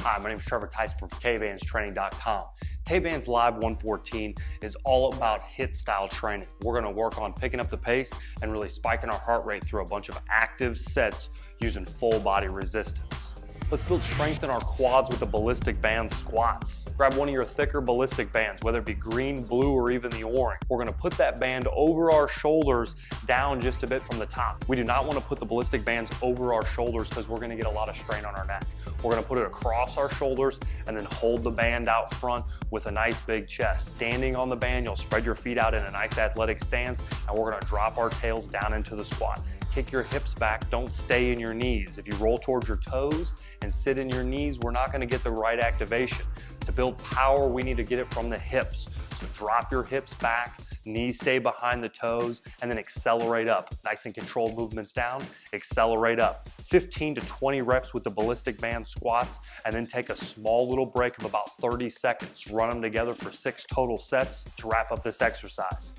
Hi, my name is Trevor Tyson from Kbandstraining.com. Kbands Live 114 is all about HITT style training. We're gonna work on picking up the pace and really spiking our heart rate through a bunch of active sets using full body resistance. Let's build strength in our quads with the Ballistic Band squats. Grab one of your thicker Ballistic Bands, whether it be green, blue, or even the orange. We're gonna put that band over our shoulders down just a bit from the top. We do not wanna put the Ballistic Bands over our shoulders because we're gonna get a lot of strain on our neck. We're gonna put it across our shoulders and then hold the band out front with a nice big chest. Standing on the band, you'll spread your feet out in a nice athletic stance, and we're gonna drop our tails down into the squat. Kick your hips back, don't stay in your knees. If you roll towards your toes and sit in your knees, we're not gonna get the right activation. To build power, we need to get it from the hips. So drop your hips back, knees stay behind the toes, and then accelerate up. Nice and controlled movements down, accelerate up. 15 to 20 reps with the Ballistic Band squats, and then take a small little break of about 30 seconds. Run them together for 6 total sets to wrap up this exercise.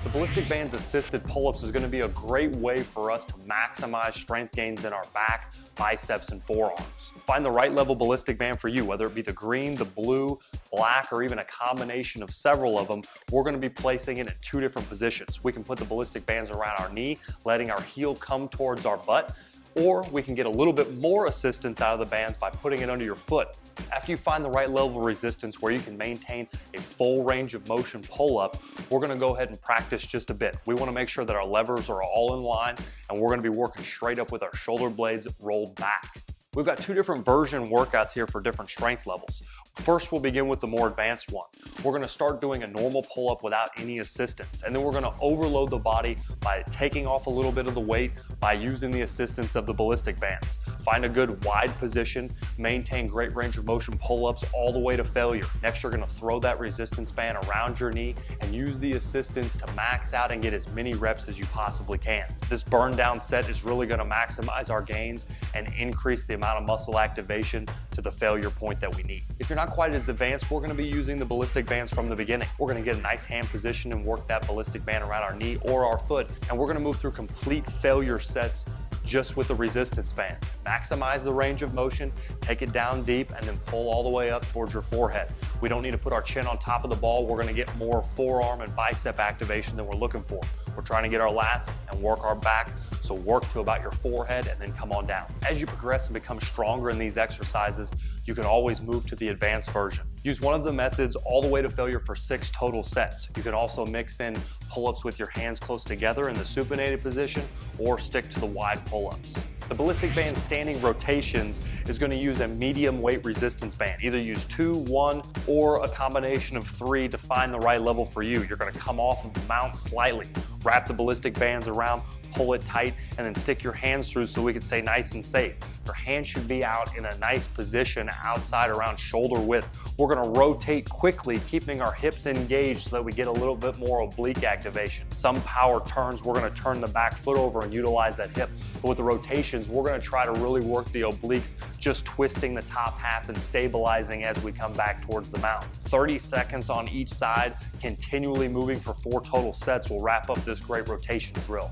The Ballistic Band's assisted pull-ups is gonna be a great way for us to maximize strength gains in our back, biceps, and forearms. Find the right level Ballistic Band for you, whether it be the green, the blue, black, or even a combination of several of them. We're gonna be placing it in 2 different positions. We can put the Ballistic Bands around our knee, letting our heel come towards our butt, or we can get a little bit more assistance out of the bands by putting it under your foot. After you find the right level of resistance where you can maintain a full range of motion pull-up, we're gonna go ahead and practice just a bit. We wanna make sure that our levers are all in line, and we're gonna be working straight up with our shoulder blades rolled back. We've got 2 different version workouts here for different strength levels. First, we'll begin with the more advanced one. We're gonna start doing a normal pull-up without any assistance, and then we're gonna overload the body by taking off a little bit of the weight by using the assistance of the Ballistic Bands. Find a good wide position, maintain great range of motion pull-ups all the way to failure. Next, you're gonna throw that resistance band around your knee and use the assistance to max out and get as many reps as you possibly can. This burn down set is really gonna maximize our gains and increase the amount of muscle activation to the failure point that we need. If you're not quite as advanced, we're gonna be using the Ballistic Bands from the beginning. We're gonna get a nice hand position and work that Ballistic Band around our knee or our foot, and we're gonna move through complete failure sets just with the resistance bands. Maximize the range of motion, take it down deep, and then pull all the way up towards your forehead. We don't need to put our chin on top of the ball. We're gonna get more forearm and bicep activation than we're looking for. We're trying to get our lats and work our back, so work to about your forehead and then come on down. As you progress and become stronger in these exercises, you can always move to the advanced version. Use one of the methods all the way to failure for 6 total sets. You can also mix in pull-ups with your hands close together in the supinated position, or stick to the wide pull-ups. The Ballistic Band standing rotations is going to use a medium weight resistance band. Either use 2, 1, or a combination of 3 to find the right level for you. You're going to come off of the mount slightly, wrap the Ballistic Bands around, pull it tight, and then stick your hands through so we can stay nice and safe. Your hands should be out in a nice position outside around shoulder width. We're gonna rotate quickly, keeping our hips engaged so that we get a little bit more oblique activation. Some power turns, we're gonna turn the back foot over and utilize that hip. But with the rotations, we're gonna try to really work the obliques, just twisting the top half and stabilizing as we come back towards the mount. 30 seconds on each side, continually moving for 4 total sets will wrap up this great rotation drill.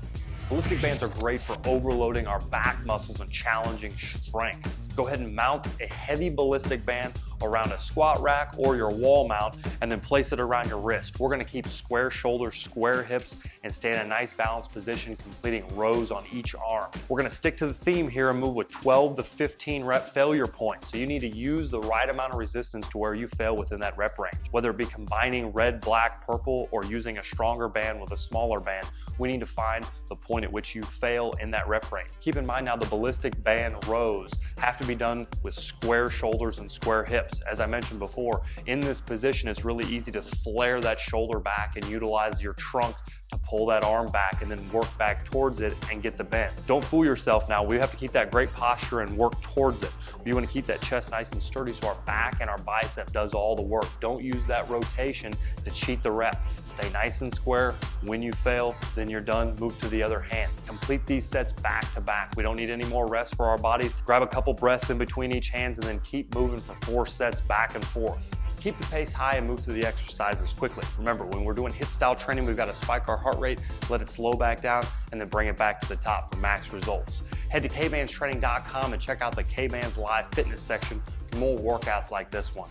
Ballistic Bands are great for overloading our back muscles and challenging strength. Go ahead and mount a heavy Ballistic Band around a squat rack or your wall mount, and then place it around your wrist. We're gonna keep square shoulders, square hips, and stay in a nice balanced position, completing rows on each arm. We're gonna stick to the theme here and move with 12 to 15 rep failure points. So you need to use the right amount of resistance to where you fail within that rep range. Whether it be combining red, black, purple, or using a stronger band with a smaller band, we need to find the point at which you fail in that rep range. Keep in mind now the Ballistic Band rows have to be done with square shoulders and square hips. As I mentioned before, in this position, it's really easy to flare that shoulder back and utilize your trunk to pull that arm back and then work back towards it and get the bend. Don't fool yourself now. We have to keep that great posture and work towards it. We want to keep that chest nice and sturdy so our back and our bicep does all the work. Don't use that rotation to cheat the rep. Stay nice and square. When you fail, then you're done. Move to the other hand. Complete these sets back to back. We don't need any more rest for our bodies. Grab a couple breaths in between each hands and then keep moving for 4 sets back and forth. Keep the pace high and move through the exercises quickly. Remember, when we're doing HITT style training, we've got to spike our heart rate, let it slow back down, and then bring it back to the top for max results. Head to Kbandstraining.com and check out the Kbands Live fitness section more workouts like this one.